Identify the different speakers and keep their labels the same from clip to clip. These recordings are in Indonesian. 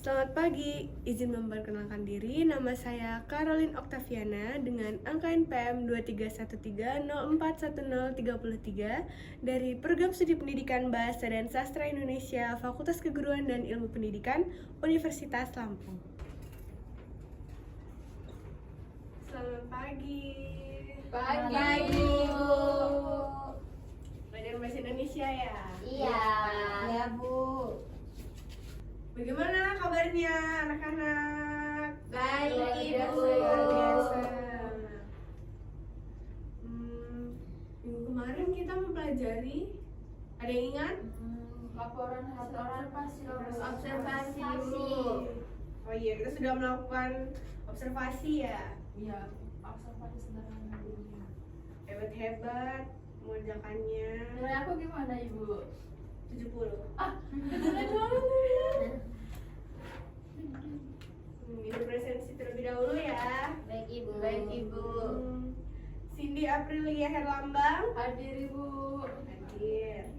Speaker 1: Selamat pagi, izin memperkenalkan diri. Nama saya Caroline Octaviana dengan angka NPM 2313041033 dari Program Studi Pendidikan Bahasa dan Sastra Indonesia, Fakultas Keguruan dan Ilmu Pendidikan, Universitas Lampung. Selamat pagi.
Speaker 2: Pagi, Bu.
Speaker 1: Belajar bahasa Indonesia ya?
Speaker 2: Iya. Ya, Bu.
Speaker 1: Bagaimana kabarnya anak-anak?
Speaker 2: Baik, Ibu.
Speaker 1: Luar biasa. Minggu kemarin kita mempelajari, ada yang ingat?
Speaker 2: Laporan hasil observasi, Bu.
Speaker 1: Oh iya, kita sudah melakukan observasi ya.
Speaker 2: Iya, observasi sederhana dulu.
Speaker 1: Hebat-hebat mengerjakannya.
Speaker 2: Dari aku gimana, Ibu?
Speaker 1: 70.
Speaker 2: Beneran banget.
Speaker 1: Ini presensi terlebih dahulu ya.
Speaker 2: Baik, Ibu. Baik, Ibu.
Speaker 1: Cindy Aprilia Herlambang
Speaker 2: Hadir, Ibu.
Speaker 1: hadir.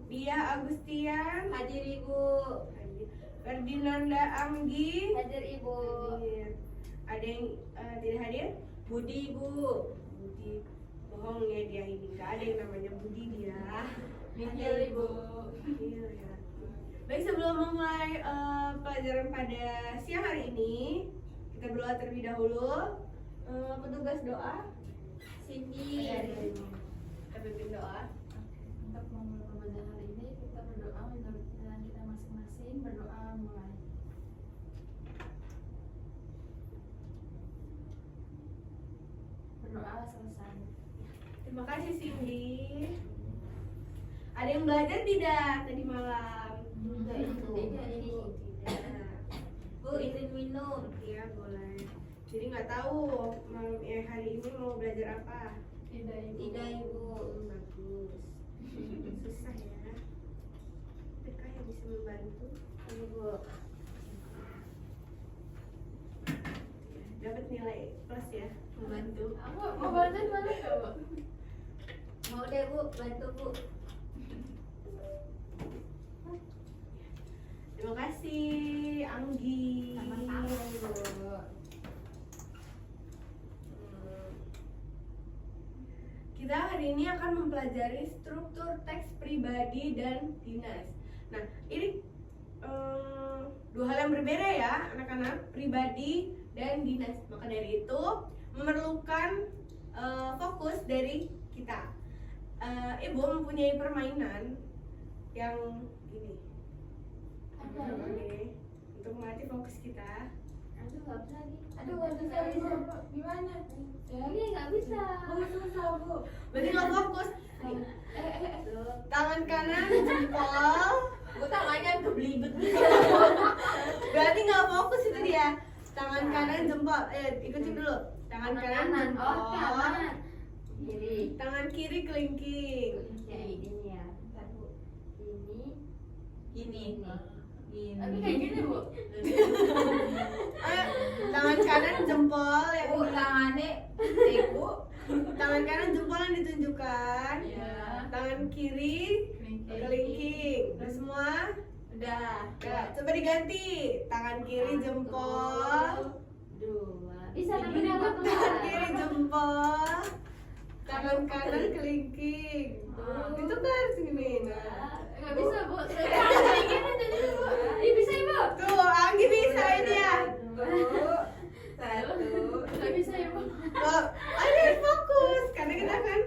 Speaker 1: Dia Agustian
Speaker 2: Hadir, Ibu.
Speaker 1: hadir. Ferdinanda Anggi
Speaker 2: Hadir, Ibu.
Speaker 1: hadir. Ada yang tidak hadir?
Speaker 2: Budi, Ibu.
Speaker 1: Budi. Bohong ya dia ini, nggak ada yang namanya Budi dia.
Speaker 2: Hadir, Ibu.
Speaker 1: Iya ya. Baik, sebelum memulai pelajaran pada siang hari ini, kita berdoa terlebih dahulu. Petugas doa,
Speaker 2: Cindy.
Speaker 1: kita pimpin doa.
Speaker 2: Untuk memulai pembelajaran hari ini, kita berdoa menurut jalan kita masing-masing. Berdoa mulai. Berdoa selesai.
Speaker 1: Terima kasih Cindy. Ada yang belajar tidak tadi malam?
Speaker 2: Tidak, Ibu.
Speaker 1: Tidak.
Speaker 2: Bu, izin minum.
Speaker 1: Iya boleh. Jadi nggak tahu malam hari ini mau belajar apa?
Speaker 2: Tidak, Ibu. Tidak, Ibu.
Speaker 1: Bagus. Susah ya. Adakah yang bisa membantu?
Speaker 2: Ibu.
Speaker 1: Dapat nilai plus ya, membantu.
Speaker 2: Aku mau bantu mana ya, Bu? Mau deh, Bu. Bantu, Bu.
Speaker 1: Terima kasih Anggi.
Speaker 2: Sama-sama, Bu.
Speaker 1: Kita hari ini akan mempelajari struktur teks pribadi dan dinas. Nah, ini dua hal yang berbeda ya, anak-anak, pribadi dan dinas. Maka dari itu memerlukan fokus dari kita. Ibu mempunyai permainan yang ini. Oke, untuk melatih fokus kita.
Speaker 2: Aduh, nggak bisa lagi. Aduh, nggak bisa, Bu. Gimana? Ini nggak bisa. Susah, Bu.
Speaker 1: Berarti nggak fokus. Tangan kanan jempol.
Speaker 2: Bu, tangannya kebelibet.
Speaker 1: Berarti nggak fokus itu dia. Tangan kanan jempol. Ikutin dulu. Tangan kanan jempol.
Speaker 2: Oh, kanan. Kiri.
Speaker 1: Tangan kiri kelingking.
Speaker 2: Ya, ini ya. Satu. Ini.
Speaker 3: Tapi
Speaker 2: kayak gini, Bu.
Speaker 1: Tangan kanan jempol yang
Speaker 2: Bu,
Speaker 1: di-
Speaker 2: tangannya Ibu.
Speaker 1: tangan kanan jempol yang ditunjukkan.
Speaker 2: Iya.
Speaker 1: Tangan kiri kelingking. Udah semua?
Speaker 2: Udah.
Speaker 1: Ya, coba diganti. Tangan kiri jempol.
Speaker 2: Dua. Bisa tapi
Speaker 1: Tangan
Speaker 2: nggak
Speaker 1: kiri jempol. Tangan kanan kelingking. Itu kan sini. Nah.
Speaker 2: Nggak bisa, Bu. Kayak gini jadi, Bu. Ih, bisa, Ibu.
Speaker 1: Tuh, Anggi bisa ini ya.
Speaker 2: Satu. Nggak bisa, Ibu.
Speaker 1: Oh, ini fokus karena kita kan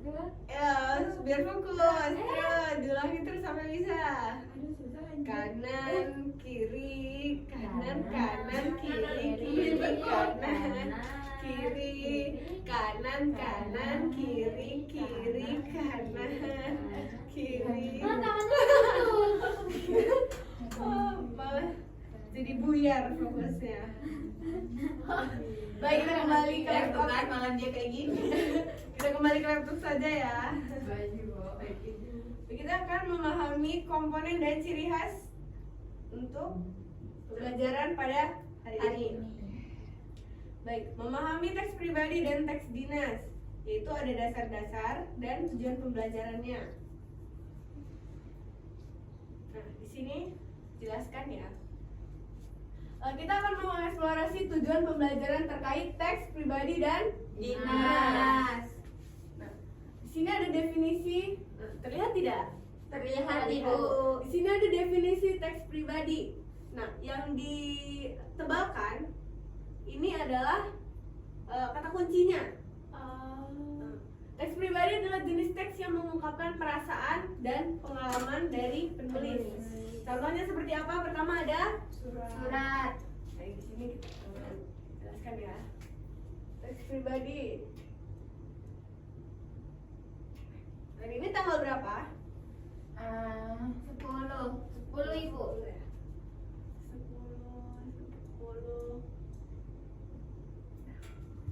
Speaker 2: Dua.
Speaker 1: ya biar fokus. Terus diulangi terus sampai bisa. Kanan, kiri, kanan, kanan, kiri, kiri, kanan, kiri, kanan, kanan, kiri, kiri, kanan, kiri. Oh, malah jadi buyar fokusnya. Baik, kita kembali ke laptop.
Speaker 2: malam dia kayak gini.
Speaker 1: Kita kembali ke laptop saja ya.
Speaker 2: Baik, Bu.
Speaker 1: Kita akan memahami komponen dan ciri khas untuk pelajaran pada hari ini. Baik, memahami teks pribadi dan teks dinas. yaitu ada dasar-dasar dan tujuan pembelajarannya. di sini jelaskan ya. Kita akan mengeksplorasi tujuan pembelajaran terkait teks pribadi dan
Speaker 2: dinas.
Speaker 1: Nah, di sini ada definisi. Terlihat tidak?
Speaker 2: Terlihat Ibu.
Speaker 1: Di sini ada definisi teks pribadi. Nah, yang ditebalkan ini adalah kata kuncinya. Teks pribadi adalah jenis teks yang mengungkapkan perasaan dan pengalaman dari penulis. Contohnya seperti apa? Pertama ada
Speaker 2: Surat.
Speaker 1: Nah, di sini kita jelaskan ya. Teks pribadi. Hari ini tanggal berapa?
Speaker 2: 10 Ibu.
Speaker 1: 10.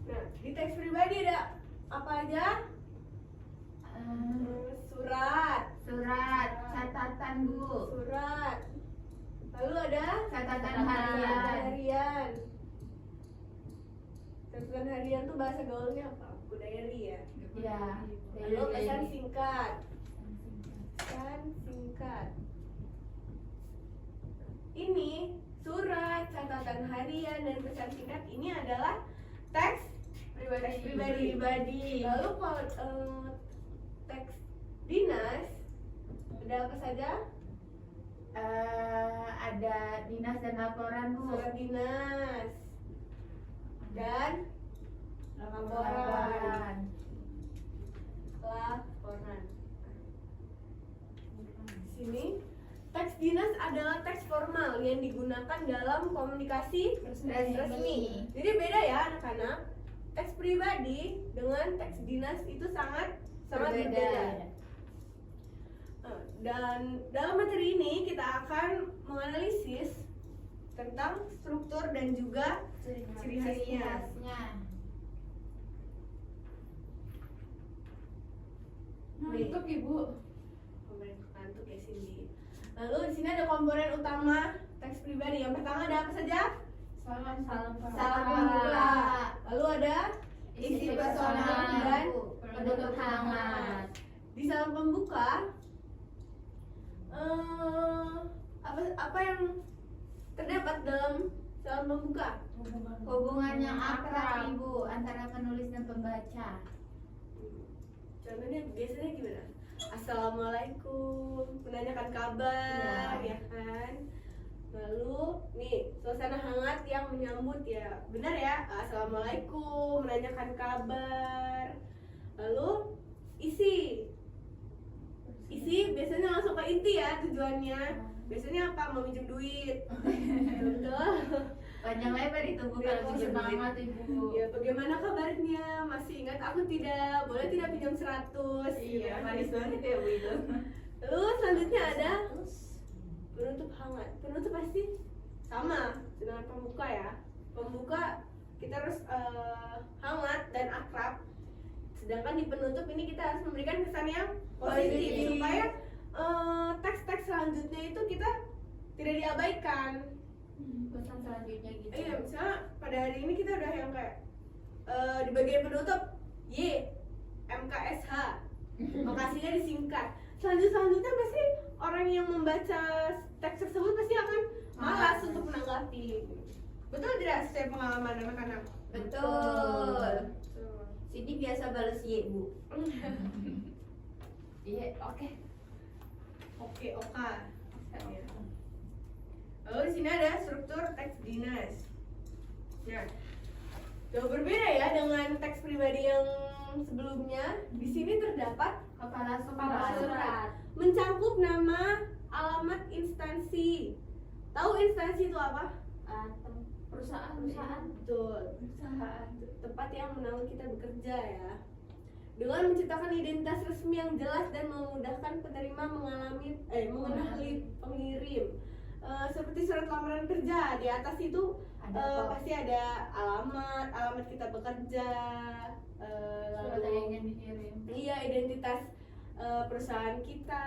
Speaker 1: Nah, di teks pribadi ada apa aja? Surat.
Speaker 2: Surat, catatan Bu.
Speaker 1: Surat. Lalu ada
Speaker 2: Catatan
Speaker 1: catatan
Speaker 2: harian.
Speaker 1: harian. Catatan harian tuh bahasa gaulnya apa? Buku diary ya.
Speaker 2: Ya.
Speaker 1: Lalu pesan singkat. Pesan singkat. Ini surat, catatan harian dan pesan singkat ini adalah teks pribadi. Lalu kalau teks dinas ada apa saja?
Speaker 2: Ada dinas dan laporan Bu.
Speaker 1: Surat dinas dan laporan. Di sini teks dinas adalah teks formal yang digunakan dalam komunikasi resmi. Jadi beda ya anak-anak. Teks pribadi dengan teks dinas itu sangat berbeda. Dan dalam materi ini kita akan menganalisis tentang struktur dan juga ciri khasnya.
Speaker 2: Ngantuk Ibu.
Speaker 1: Ngantuk ya Cindy. Lalu di sini ada komponen utama teks pribadi. Yang pertama ada apa saja?
Speaker 2: Salam
Speaker 1: pembuka. Lalu ada isi personal dan
Speaker 2: penutup halaman.
Speaker 1: di salam pembuka apa yang terdapat dalam salam pembuka?
Speaker 2: Hubungan yang akrab Ibu antara penulis dan pembaca.
Speaker 1: Contohnya biasanya gimana? Assalamualaikum, menanyakan kabar, ya kan? Lalu nih suasana hangat yang menyambut ya, benar ya? Assalamualaikum, menanyakan kabar. Lalu isi biasanya langsung ke inti ya tujuannya. Biasanya apa? Mau minjem duit. Betul.
Speaker 2: Panjang lebar itu Bu kalau pinjam
Speaker 1: Semangat,
Speaker 2: duit. Ibu.
Speaker 1: Ya, bagaimana kabarnya? Masih ingat aku tidak? Boleh tidak pinjam 100?
Speaker 2: Iya,
Speaker 1: Ya.
Speaker 2: manis banget ya Bu itu.
Speaker 1: Lalu selanjutnya ada penutup hangat. Penutup pasti sama dengan pembuka ya. Pembuka kita harus hangat dan akrab. Sedangkan di penutup ini kita harus memberikan kesan yang positif supaya teks-teks selanjutnya itu kita tidak diabaikan.
Speaker 2: Pesan selanjutnya gitu.
Speaker 1: Iya, misalnya pada hari ini kita udah yang kayak di bagian penutup Y MKSH, makasihnya disingkat. Selanjutnya pasti orang yang membaca teks tersebut pasti akan malas untuk menanggapi. Betul tidak sesuai pengalaman anak-anak?
Speaker 2: Betul. Sini biasa balas Y Bu. Iya, oke.
Speaker 1: Oke. Lalu di sini ada struktur teks dinas. Nah, jauh berbeda ya dengan teks pribadi yang sebelumnya. Di sini terdapat
Speaker 2: Kepala
Speaker 1: surat, mencangkup nama, alamat instansi. Tahu instansi itu apa?
Speaker 2: Perusahaan.
Speaker 1: Betul, perusahaan, tempat yang menaungi kita bekerja ya. Dengan menciptakan identitas resmi yang jelas dan memudahkan penerima mengenali pengirim. Seperti surat lamaran kerja, di atas itu pasti ada alamat kita bekerja,
Speaker 2: Surat yang ingin dikirim.
Speaker 1: iya, identitas perusahaan kita.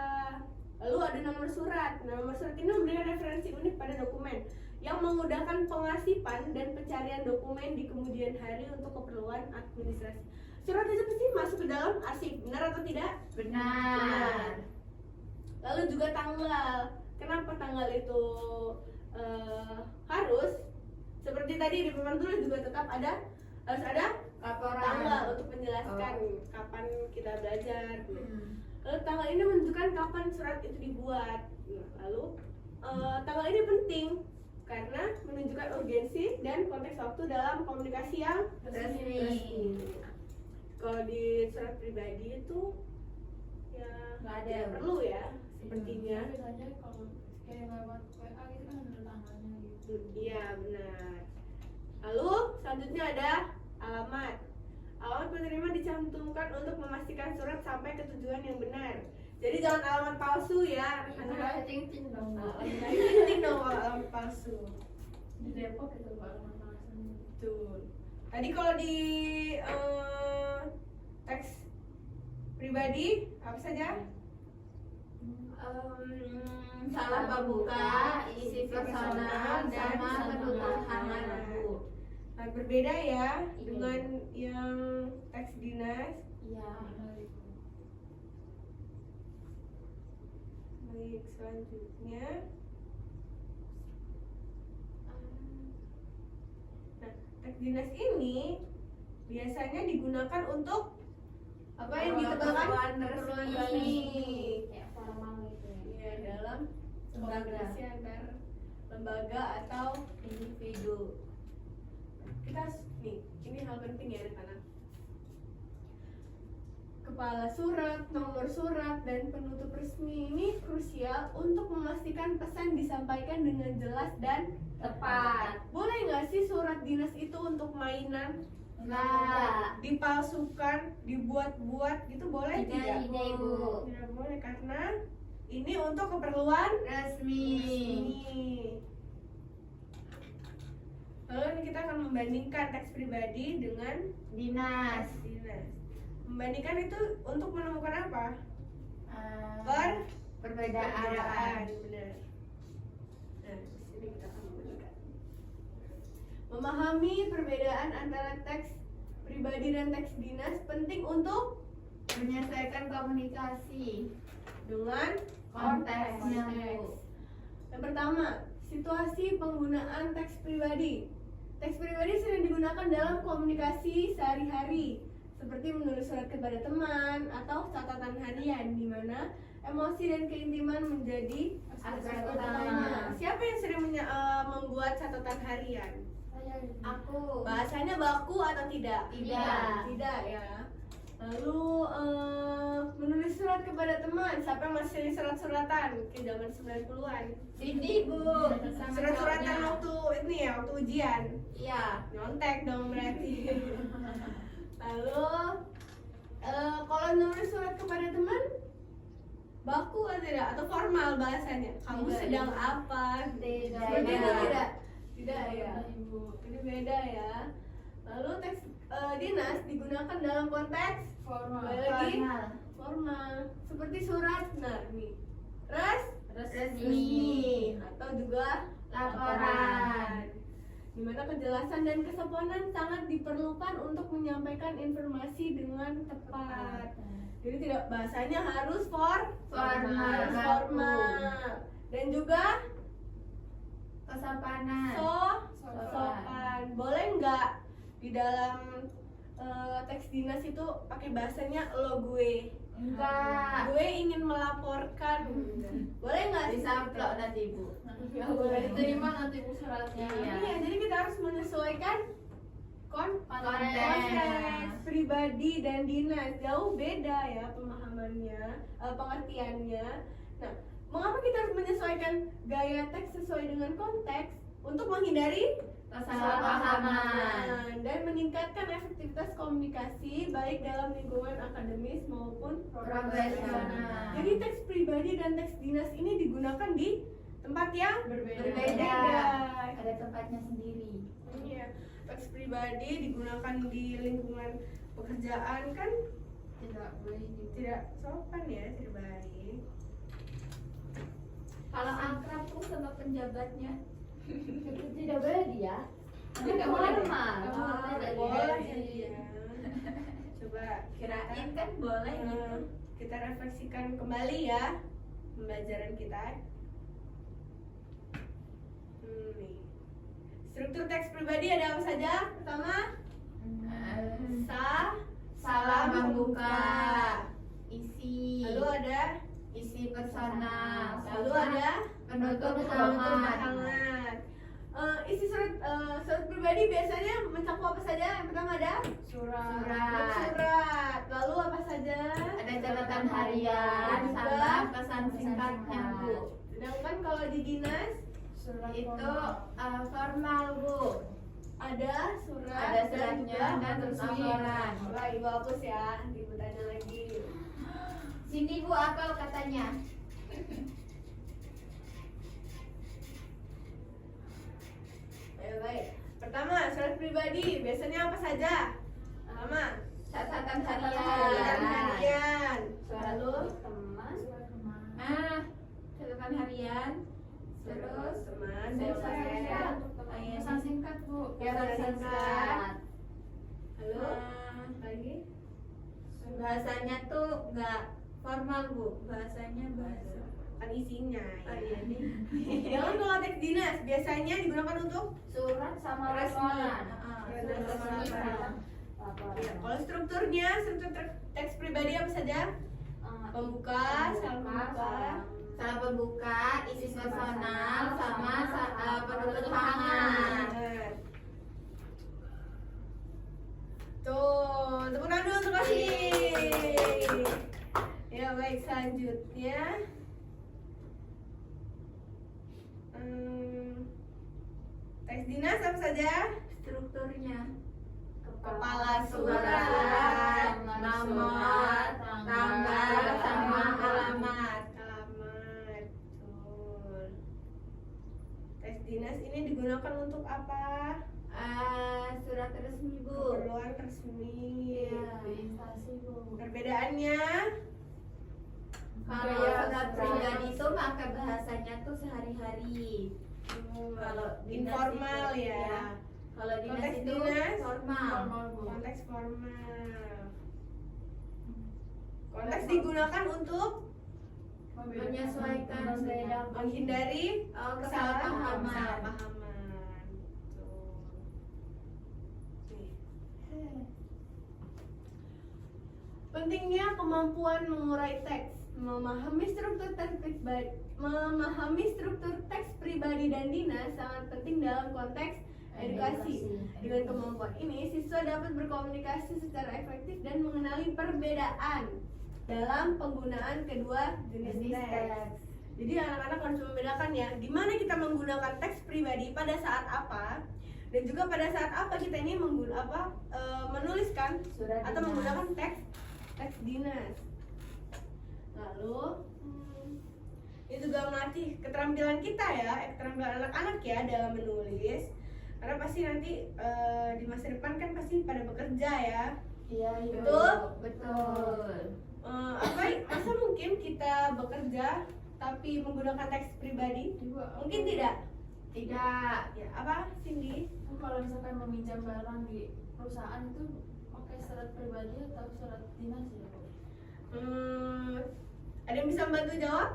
Speaker 1: Lalu ada nomor surat. Nomor surat ini memberikan referensi unik pada dokumen yang memudahkan pengasipan dan pencarian dokumen di kemudian hari untuk keperluan administrasi. Surat itu pasti masuk ke dalam arsip, benar atau tidak?
Speaker 2: Benar.
Speaker 1: Lalu juga tanggal. kenapa tanggal itu harus seperti tadi di papan tulis juga tetap harus ada
Speaker 2: Laporan.
Speaker 1: tanggal untuk menjelaskan kapan kita belajar. Lalu tanggal ini menunjukkan kapan surat itu dibuat. Nah, lalu tanggal ini penting karena menunjukkan urgensi dan konteks waktu dalam komunikasi yang
Speaker 2: Resmi.
Speaker 1: Kalau di surat pribadi itu ya
Speaker 2: Nggak ada.
Speaker 1: tidak perlu ya sepertinya.
Speaker 2: Biasanya kalau kayak lewat WA gitu kan ada tanggalnya gitu.
Speaker 1: Iya benar. Lalu selanjutnya ada alamat. Alamat penerima dicantumkan untuk memastikan surat sampai ke tujuan yang benar. Jadi jangan alamat palsu ya.
Speaker 2: Karena cincin dong.
Speaker 1: Penting dong kalau alamat palsu.
Speaker 2: Di Depok itu alamat palsu.
Speaker 1: Betul. Tadi kalau di teks pribadi apa saja?
Speaker 2: Salah pembuka, isi personal, sama penutup halaman buku.
Speaker 1: Nah, berbeda ya dengan yang teks dinas.
Speaker 2: Iya.
Speaker 1: Baik, selanjutnya. Nah, teks dinas ini biasanya digunakan untuk apa yang ditebalkan? Keperluan resmi.
Speaker 2: Kayak formal gitu ya.
Speaker 1: Ya, dalam
Speaker 2: Lembaga.
Speaker 1: komunikasi antar lembaga atau individu. Kita nih, ini hal penting ya anak-anak. Kepala surat, nomor surat, dan penutup resmi ini krusial untuk memastikan pesan disampaikan dengan jelas dan
Speaker 2: Tepat.
Speaker 1: Boleh nggak sih surat dinas itu untuk mainan?
Speaker 2: Enggak.
Speaker 1: Dipalsukan, dibuat-buat gitu boleh tidak?
Speaker 2: Tidak, Ibu.
Speaker 1: Tidak boleh karena ini untuk keperluan
Speaker 2: Resmi.
Speaker 1: resmi. Lalu ini kita akan membandingkan teks pribadi dengan
Speaker 2: Dinas.
Speaker 1: teks dinas. Membandingkan itu untuk menemukan apa?
Speaker 2: Perbedaan.
Speaker 1: Benar. Nah, di sini kita akan membandingkan. Memahami perbedaan antara teks pribadi dan teks dinas penting untuk
Speaker 2: Menyesuaikan komunikasi
Speaker 1: dengan
Speaker 2: konteksnya.
Speaker 1: konteks. Yang pertama, situasi penggunaan teks pribadi. Teks pribadi sering digunakan dalam komunikasi sehari-hari, seperti menulis surat kepada teman atau catatan harian, di mana emosi dan keintiman menjadi aspek utama. Siapa yang sering membuat catatan harian?
Speaker 2: Aku.
Speaker 1: Bahasanya baku atau tidak?
Speaker 2: Tidak.
Speaker 1: Tidak ya. Lalu menulis surat kepada teman. Siapa yang masih surat-suratan ke zaman 90-an?
Speaker 2: Sini, Bu.
Speaker 1: Surat-suratan waktu ini ya, waktu ujian.
Speaker 2: Iya.
Speaker 1: Nyontek dong berarti. Lalu kalau nulis surat kepada teman baku atau tidak atau formal bahasanya? Kamu
Speaker 2: Tidak,
Speaker 1: sedang
Speaker 2: Ibu.
Speaker 1: apa?
Speaker 2: Tidak.
Speaker 1: Seperti itu
Speaker 2: Tidak.
Speaker 1: tidak? Tidak ya. Ini beda ya. Lalu teks dinas digunakan dalam konteks
Speaker 2: Formal.
Speaker 1: Kembali lagi
Speaker 2: Formal.
Speaker 1: formal seperti surat. Nah, nih
Speaker 2: Resmi.
Speaker 1: atau juga
Speaker 2: Laporan.
Speaker 1: di mana kejelasan dan kesopanan sangat diperlukan untuk menyampaikan informasi dengan tepat. Jadi tidak bahasanya harus
Speaker 2: Formal.
Speaker 1: harus formal dan juga
Speaker 2: Kesopanan.
Speaker 1: sopan. Boleh nggak di dalam teks dinas itu pakai bahasanya lo gue?
Speaker 2: Enggak.
Speaker 1: Gue ingin melaporkan. Boleh nggak sih?
Speaker 2: Disamplok nanti, Bu.
Speaker 1: Nggak boleh.
Speaker 2: Diterima nanti Bu suratnya.
Speaker 1: Iya, jadi kita harus menyesuaikan konteks
Speaker 2: Konteks.
Speaker 1: pribadi dan dinas. Jauh beda ya pemahamannya, pengertiannya. Nah, mengapa kita harus menyesuaikan gaya teks sesuai dengan konteks untuk menghindari
Speaker 2: Kesalahpahaman.
Speaker 1: dan meningkatkan efektivitas komunikasi baik dalam lingkungan akademis maupun
Speaker 2: Profesional.
Speaker 1: Jadi teks pribadi dan teks dinas ini digunakan di tempat yang
Speaker 2: Berbeda. Ada tempatnya sendiri.
Speaker 1: Iya, teks pribadi digunakan di lingkungan pekerjaan kan
Speaker 2: Tidak boleh
Speaker 1: tidak sopan ya, tidak baik.
Speaker 2: Kalau akrab tuh sama penjabatnya tidak boleh dia.
Speaker 1: Tidak
Speaker 2: Formal.
Speaker 1: boleh.
Speaker 2: Tidak
Speaker 1: Boleh
Speaker 2: boleh.
Speaker 1: ya. Coba
Speaker 2: Kirain kan boleh gitu.
Speaker 1: kita refleksikan kembali ya pembelajaran kita. Nih. Struktur teks pribadi ada apa saja? Pertama,
Speaker 3: Salam membuka, isi,
Speaker 1: lalu ada
Speaker 3: isi personal,
Speaker 1: lalu ada
Speaker 3: penutup
Speaker 1: penutup
Speaker 3: hangat.
Speaker 1: hangat. Isi surat pribadi biasanya mencakup apa saja? Yang pertama ada surat. Lalu apa saja?
Speaker 3: Ada catatan harian
Speaker 1: Juga
Speaker 3: sama pesan singkatnya, Bu.
Speaker 1: Sedangkan kalau di dinas
Speaker 3: Itu formal, Bu.
Speaker 1: ada surat,
Speaker 3: Ada suratnya
Speaker 1: juga
Speaker 3: dan laporan.
Speaker 1: Wah, ibu hapus ya, ibu tanya lagi.
Speaker 3: Sini, Bu, apel katanya.
Speaker 1: Baik. Pertama, surat pribadi biasanya apa saja? Pertama,
Speaker 3: Catatan
Speaker 1: catatan
Speaker 3: harian.
Speaker 1: harian.
Speaker 2: Surat
Speaker 1: Lalu
Speaker 2: teman,
Speaker 3: Catatan harian. Terus
Speaker 1: teman,
Speaker 2: pesan
Speaker 1: boleh.
Speaker 2: singkat, pesan singkat, Bu.
Speaker 1: Ya, pesan singkat. Lalu
Speaker 3: eh,
Speaker 1: lagi
Speaker 3: bahasanya tuh nggak formal, Bu. Bahasanya bahasa.
Speaker 1: kan isinya.
Speaker 3: Oh,
Speaker 1: Ya.
Speaker 3: iya nih.
Speaker 1: Jangan kalau teks dinas biasanya digunakan untuk
Speaker 2: Surat sama
Speaker 3: Resmi.
Speaker 2: laporan.
Speaker 3: Surat
Speaker 1: Surat
Speaker 3: sama
Speaker 1: sama
Speaker 3: laporan.
Speaker 2: Laporan.
Speaker 1: ya, kalau struktur teks pribadi apa saja? Pembuka, salam pembuka,
Speaker 3: Salam pembuka, isi personal, sama penutup hangat.
Speaker 1: Benar. Tuh, tepuk tangan dulu untuk kasih. Ya baik, selanjutnya teks dinas apa saja?
Speaker 3: Strukturnya
Speaker 1: Kepala
Speaker 3: surat,
Speaker 1: surat,
Speaker 3: nomor, tanggal, sama alamat.
Speaker 1: Alamat, betul. Teks dinas ini digunakan untuk apa?
Speaker 3: Surat resmi, Bu.
Speaker 1: Keperluan resmi.
Speaker 3: Iya.
Speaker 2: Instansi, Bu.
Speaker 1: Perbedaannya
Speaker 3: Kalau
Speaker 2: Gaya
Speaker 3: surat
Speaker 2: surat.
Speaker 3: pribadi itu pakai bahasanya tuh sehari-hari. Kalau dinas
Speaker 1: informal
Speaker 3: itu,
Speaker 1: ya.
Speaker 3: Kalau dinas
Speaker 1: Konteks
Speaker 3: itu
Speaker 1: dinas,
Speaker 3: formal.
Speaker 1: Konteks formal. Konteks digunakan untuk
Speaker 3: Menyesuaikan,
Speaker 1: menghindari
Speaker 3: kesalahpahaman.
Speaker 1: kesalahpahaman. Betul. Nih. Pentingnya kemampuan mengurai teks, memahami struktur teks pribadi dan dinas sangat penting dalam konteks edukasi. Dengan kemampuan ini, siswa dapat berkomunikasi secara efektif dan mengenali perbedaan dalam penggunaan kedua jenis teks. Jadi anak-anak harus membedakan ya, gimana kita menggunakan teks pribadi pada saat apa, dan juga pada saat apa kita ini menuliskan
Speaker 2: Surat
Speaker 1: atau
Speaker 2: dinas.
Speaker 1: menggunakan teks dinas. Lalu ini juga melatih keterampilan kita ya, keterampilan anak-anak ya dalam menulis. Karena pasti nanti di masa depan kan pasti pada bekerja ya.
Speaker 2: Iya, iya.
Speaker 1: Betul?
Speaker 3: Betul.
Speaker 1: Masa mungkin kita bekerja tapi menggunakan teks pribadi? Mungkin tidak.
Speaker 3: Tidak.
Speaker 1: Ya, apa Cindy?
Speaker 2: Kalau misalkan meminjam barang di perusahaan itu pakai surat pribadi atau surat dinas ya, Bu?
Speaker 1: Ada yang bisa membantu jawab?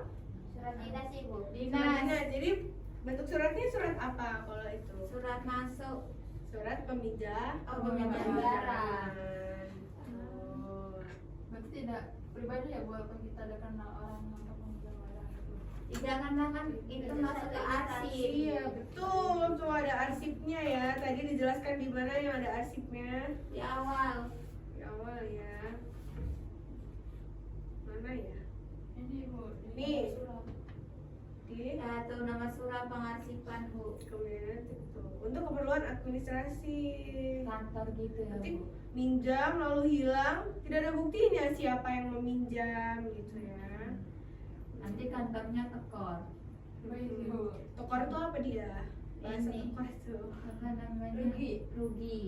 Speaker 3: Surat dinas, Ibu.
Speaker 1: Surat
Speaker 3: Dinas.
Speaker 1: dinas. Jadi bentuk suratnya surat apa kalau itu?
Speaker 3: Surat masuk.
Speaker 1: Surat peminjam.
Speaker 3: Peminjam barang.
Speaker 1: Betul.
Speaker 2: Berarti tidak pribadi ya, Bu, apa kita ada kenal orang yang meminjam barang itu?
Speaker 3: Tidak, karena kan itu masuk ke arsip.
Speaker 1: Iya betul, tuh ada arsipnya ya. Tadi dijelaskan di mana yang ada arsipnya
Speaker 3: Di awal.
Speaker 1: di awal ya. Mana ya?
Speaker 2: Ini, Bu, di
Speaker 1: Nih.
Speaker 2: surat.
Speaker 1: Di
Speaker 3: Ya, tuh nama surat pengarsipan, Bu.
Speaker 1: kemudian itu untuk keperluan administrasi.
Speaker 3: Kantor gitu ya,
Speaker 1: Nanti
Speaker 3: Bu.
Speaker 1: minjam lalu hilang, tidak ada buktinya siapa yang meminjam gitu ya.
Speaker 3: Nanti kantornya tekor.
Speaker 2: Baik, Bu.
Speaker 1: Tokor itu apa dia? Bahasa
Speaker 3: Ini.
Speaker 1: tokor itu.
Speaker 3: Apa namanya? Rugi.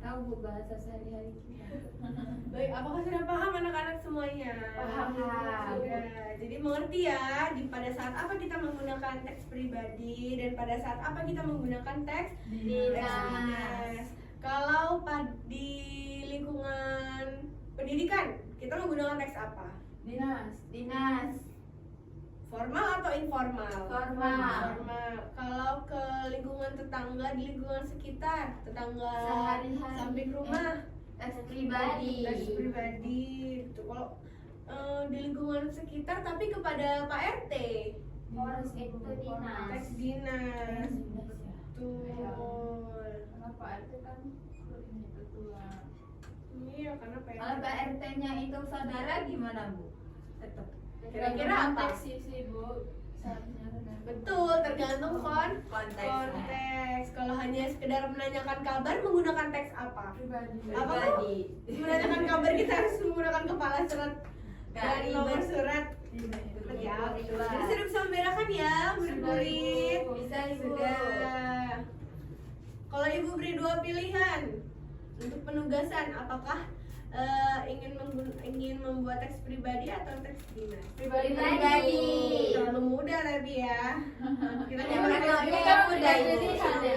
Speaker 3: Tahu, Bu, bahasa sehari-hari kita.
Speaker 1: Baik, apakah sudah paham anak-anak semuanya?
Speaker 3: Paham.
Speaker 1: Sudah. Jadi mengerti ya, pada saat apa kita menggunakan teks pribadi dan pada saat apa kita menggunakan teks
Speaker 3: Dinas.
Speaker 1: Kalau di lingkungan pendidikan, kita menggunakan teks apa?
Speaker 2: Dinas.
Speaker 3: Dinas.
Speaker 1: Formal atau informal?
Speaker 3: Formal.
Speaker 1: Formal. Kalau ke lingkungan tetangga, di lingkungan sekitar, tetangga
Speaker 3: Sehari-hari.
Speaker 1: samping rumah,
Speaker 3: Teks pribadi.
Speaker 1: teks pribadi gitu. Kalau di lingkungan sekitar tapi kepada Pak RT,
Speaker 3: Harus itu dinas.
Speaker 1: teks dinas. Betul.
Speaker 2: Kenapa RT kan ini ketua?
Speaker 1: Iya, karena Pak
Speaker 3: Kalau
Speaker 1: RT.
Speaker 3: Pak RT-nya itu saudara gimana Bu? Tetap.
Speaker 1: Kira-kira apa?
Speaker 2: Konteks sih Bu. Seharusnya kan.
Speaker 1: Betul, tergantung konteks. Kalau hanya sekedar menanyakan kabar menggunakan teks apa?
Speaker 2: Pribadi.
Speaker 1: Apa?
Speaker 3: Pribadi.
Speaker 1: Menanyakan kabar kita harus menggunakan kepala surat
Speaker 3: Nggak
Speaker 1: dan nomor
Speaker 3: ribet.
Speaker 1: surat. Ya, betul. Jadi sudah bisa membedakan ya, murid-murid.
Speaker 3: Bisa Ibu.
Speaker 1: Sudah. Kalau Ibu beri dua pilihan untuk penugasan, apakah ingin membuat teks pribadi atau teks dinas?
Speaker 3: Pribadi.
Speaker 1: Terlalu mudah tapi ya. Kita
Speaker 3: Yang
Speaker 1: coba
Speaker 3: pertama
Speaker 1: teks
Speaker 3: yang mudah
Speaker 2: Jadi
Speaker 3: Ibu.
Speaker 2: ada.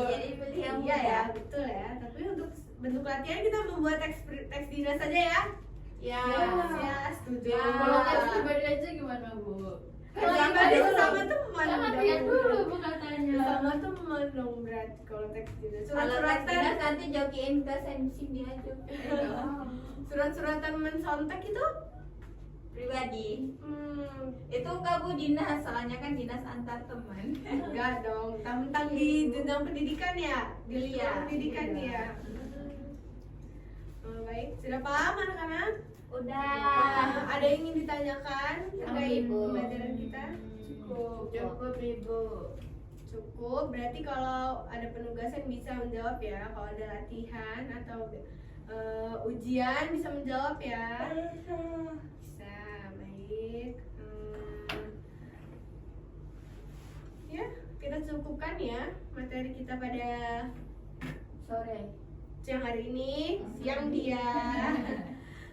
Speaker 3: Jadi pilih yang
Speaker 1: Iya ya,
Speaker 3: mudah.
Speaker 1: betul ya. Tapi untuk bentuk latihan kita membuat teks dinas saja ya.
Speaker 3: Ya.
Speaker 1: Ya, setuju.
Speaker 3: Ya.
Speaker 2: Kalau teks pribadi aja gimana Bu?
Speaker 1: Kalau
Speaker 3: Sama
Speaker 1: pribadi
Speaker 3: dulu.
Speaker 1: sama teman.
Speaker 2: Kan latihan dulu Bu katanya.
Speaker 1: Sama teman dong berarti kalau teks dinas.
Speaker 3: Kalau teks
Speaker 1: Surat-suratan,
Speaker 3: dinas nanti jokiin ke sini aja.
Speaker 1: surat-suratan mensontek itu
Speaker 3: Pribadi.
Speaker 1: hmm,
Speaker 3: Itu kamu dinas, soalnya kan dinas antar teman.
Speaker 1: enggak dong. Tentang di jenjang pendidikan ya, di lingkungan
Speaker 3: Iya,
Speaker 1: pendidikan
Speaker 3: iya.
Speaker 1: ya. Baik, sudah paham anak-anak?
Speaker 3: Udah.
Speaker 1: Ada yang ingin ditanyakan terkait
Speaker 3: Ibu.
Speaker 1: pembelajaran kita?
Speaker 3: Cukup Ibu.
Speaker 1: Cukup, berarti kalau ada penugasan bisa menjawab ya. Kalau ada latihan atau ujian bisa menjawab ya. Bisa, baik. Ya, kita cukupkan ya materi kita pada
Speaker 3: Sore.
Speaker 1: siang hari ini. Siang dia.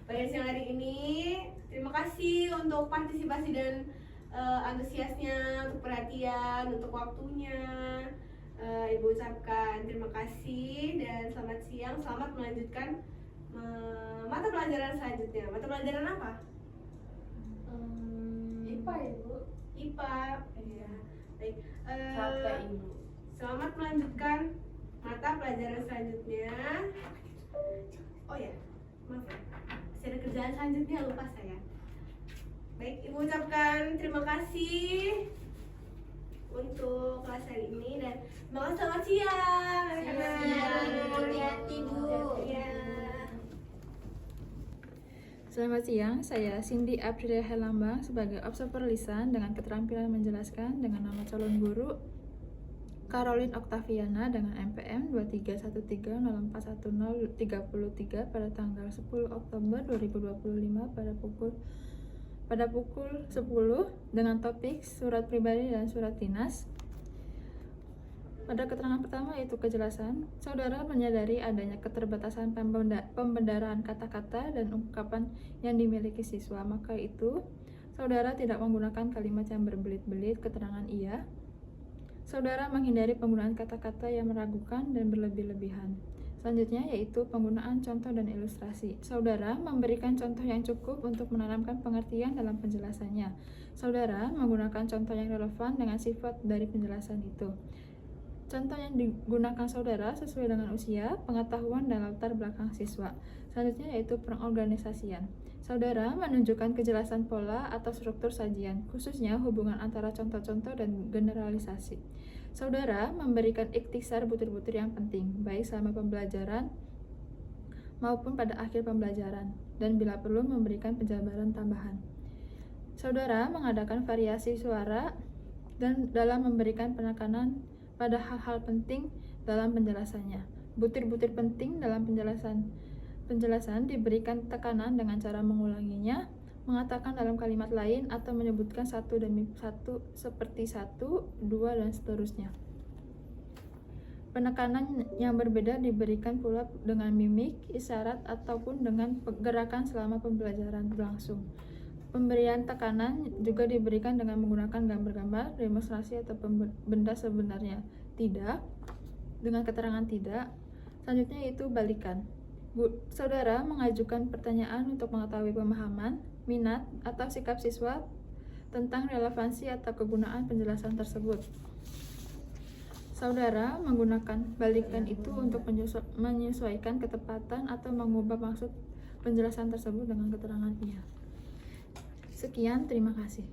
Speaker 1: Pada siang hari ini, terima kasih untuk partisipasi dan antusiasnya, untuk perhatian, untuk waktunya. Ibu ucapkan terima kasih dan selamat siang. Selamat melanjutkan mata pelajaran selanjutnya. Mata pelajaran apa?
Speaker 2: IPA Ibu.
Speaker 1: IPA. Iya. Baik.
Speaker 3: Capek Ibu.
Speaker 1: Selamat melanjutkan mata pelajaran selanjutnya. Oh ya, maaf ya. Masih ada kerjaan selanjutnya, lupa saya. Baik, Ibu ucapkan terima kasih untuk kelas hari ini dan semangat selamat siang anak-anak.
Speaker 3: Siang, hati-hati, Bu.
Speaker 1: Iya.
Speaker 4: Selamat siang, saya Cindy Aprilia Herlambang sebagai observer lisan dengan keterampilan menjelaskan dengan nama calon guru Caroline Octaviana dengan MPM 2313041033 pada tanggal 10 Oktober 2025 pada pukul 10 dengan topik surat pribadi dan surat dinas. Pada keterangan pertama yaitu kejelasan, saudara menyadari adanya keterbatasan pembendaraan kata-kata dan ungkapan yang dimiliki siswa, maka itu saudara tidak menggunakan kalimat yang berbelit-belit keterangan iya. Saudara menghindari penggunaan kata-kata yang meragukan dan berlebih-lebihan. Selanjutnya yaitu penggunaan contoh dan ilustrasi. Saudara memberikan contoh yang cukup untuk menanamkan pengertian dalam penjelasannya. Saudara menggunakan contoh yang relevan dengan sifat dari penjelasan itu. Contoh yang digunakan saudara sesuai dengan usia, pengetahuan, dan latar belakang siswa. Selanjutnya yaitu pengorganisasian. Saudara menunjukkan kejelasan pola atau struktur sajian, khususnya hubungan antara contoh-contoh dan generalisasi. Saudara memberikan ikhtisar butir-butir yang penting, baik selama pembelajaran maupun pada akhir pembelajaran, dan bila perlu memberikan penjabaran tambahan. Saudara mengadakan variasi suara dan dalam memberikan penekanan pada hal-hal penting dalam penjelasannya. Butir-butir penting dalam penjelasan diberikan tekanan dengan cara mengulanginya, mengatakan dalam kalimat lain, atau menyebutkan satu demi satu seperti satu, dua, dan seterusnya. Penekanan yang berbeda diberikan pula dengan mimik, isyarat, ataupun dengan gerakan selama pembelajaran berlangsung. Pemberian tekanan juga diberikan dengan menggunakan gambar-gambar, demonstrasi, atau benda sebenarnya. Tidak, dengan keterangan tidak. Selanjutnya yaitu balikan. Saudara mengajukan pertanyaan untuk mengetahui pemahaman, minat, atau sikap siswa tentang relevansi atau kegunaan penjelasan tersebut. Saudara menggunakan balikan itu untuk menyesuaikan ketepatan atau mengubah maksud penjelasan tersebut dengan keterangan iya. Sekian, terima kasih.